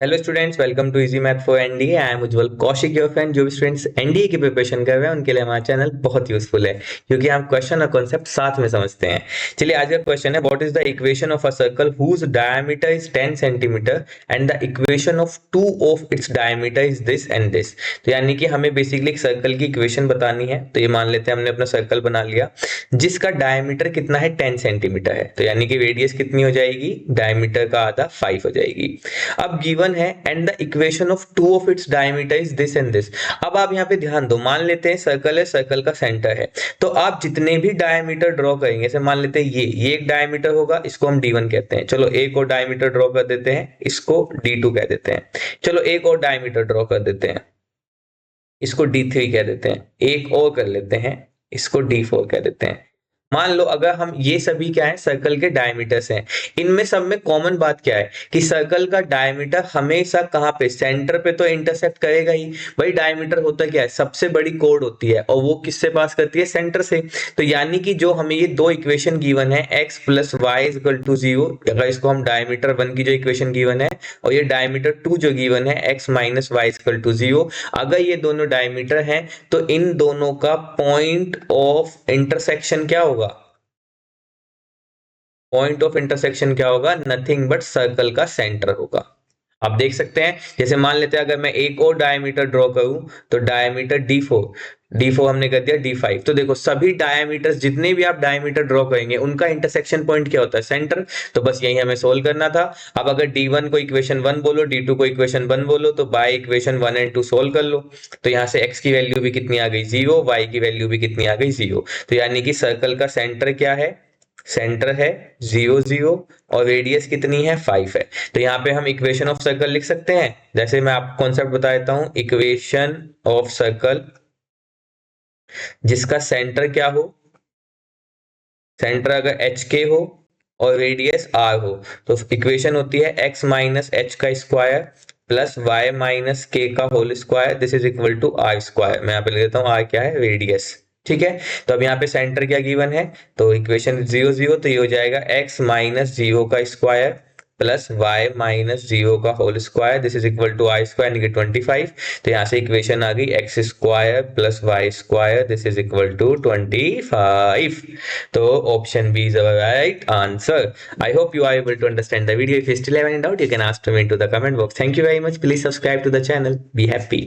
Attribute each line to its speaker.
Speaker 1: Hello students, welcome to easy math for NDA. I am Ujjwal Kaushik, your friend. जो भी students NDA की preparation कर रहे हैं उनके लिए हमारा चैनल बहुत यूजफुल है, क्योंकि हम क्वेश्चन और कॉन्सेप्ट साथ में समझते हैं। चलिए, आज का क्वेश्चन है, what is the equation of a circle whose diameter is 10 centimetre and the equation of two of its diameter is this and this. तो यानी कि हमें बेसिकली एक सर्कल की इक्वेशन बतानी है। तो ये मान लेते हैं हमने अपना सर्कल बना लिया जिसका डायमीटर कितना है, 10 सेंटीमीटर है। तो यानी कि रेडियस कितनी हो जाएगी, डायमीटर का आधा 5 हो जाएगी। अब गिवन है and the equation of two of its diameter is this and this. अब आप यहाँ पे ध्यान दो, मान लेते हैं सर्कल है, सर्कल का सेंटर है। तो आप जितने भी डायमीटर ड्रॉ करेंगे, जैसे मान लेते हैं ये एक डायमीटर होगा, इसको हम D1 कहते हैं। चलो एक और डायमीटर ड्रॉ कर देते हैं, इसको D2 कह देते हैं। चलो एक और डायमीटर ड्रॉ कर देते हैं, इसको D3 कह देते हैं। एक और कर लेते हैं, इसको D4 कह देते हैं। मान लो अगर हम ये सभी क्या है, सर्कल के डायमीटर्स हैं। इनमें सब में कॉमन बात क्या है कि सर्कल का डायमीटर हमेशा कहाँ पे, सेंटर पे तो इंटरसेक्ट करेगा ही। भाई डायमीटर होता क्या है, सबसे बड़ी कोड होती है और वो किससे पास करती है, सेंटर से। तो यानी कि जो हमें ये दो इक्वेशन गिवन है, x plus y is equal to 0, अगर इसको हम डायमीटर 1 की जो इक्वेशन गिवन है और ये डायमीटर 2 जो गिवन है, x minus y is equal to 0, अगर ये दोनों डायमीटर हैं तो इन दोनों का पॉइंट ऑफ इंटरसेक्शन क्या होगा, पॉइंट ऑफ इंटरसेक्शन क्या होगा, नथिंग बट सर्कल का सेंटर होगा। आप देख सकते हैं, जैसे मान लेते हैं अगर मैं एक और डायमीटर ड्रॉ करूं, तो डायमीटर D4 हमने कर दिया D5। तो देखो सभी डायमीटर्स, जितने भी आप डायमीटर ड्रॉ करेंगे उनका इंटरसेक्शन पॉइंट क्या होता है, सेंटर। तो बस यही हमें सोल्व करना था। अब अगर D1 को इक्वेशन 1 बोलो, D2 को इक्वेशन 1 बोलो, तो बाय इक्वेशन 1 एंड 2 सोल्व कर लो। तो यहाँ से x की वैल्यू भी कितनी आ गई, 0, y की वैल्यू भी कितनी आ गई, 0। तो यानी कि सर्कल का सेंटर क्या है, सेंटर है 0 0, और रेडियस कितनी है, 5 है। तो यहाँ पे हम इक्वेशन ऑफ सर्कल लिख सकते हैं। जैसे मैं आपको कॉन्सेप्ट बता देता हूं, इक्वेशन ऑफ सर्कल जिसका सेंटर क्या हो, सेंटर अगर एच के हो और रेडियस आर हो, तो इक्वेशन होती है x माइनस एच का square plus y minus k का whole square, this is equal to r square. मैं यहाँ पे लिख देता हूँ, आर क्या है, रेडियस। ठीक है, तो अब यहाँ पे सेंटर क्या गिवन है, तो इक्वेशन 0 0, तो ये हो जाएगा x माइनस 0 का स्क्वायर प्लस वाई माइनस 0 का whole square, this is equal to I square यानी कि 25। तो यहाँ से इक्वेशन आ गई x square plus y square, this is equal to 25। तो option B is our right answer. I hope you are able to understand the video. If you still have any doubt, you can ask me into the comment box. Thank you very much. Please subscribe to the channel. Be happy.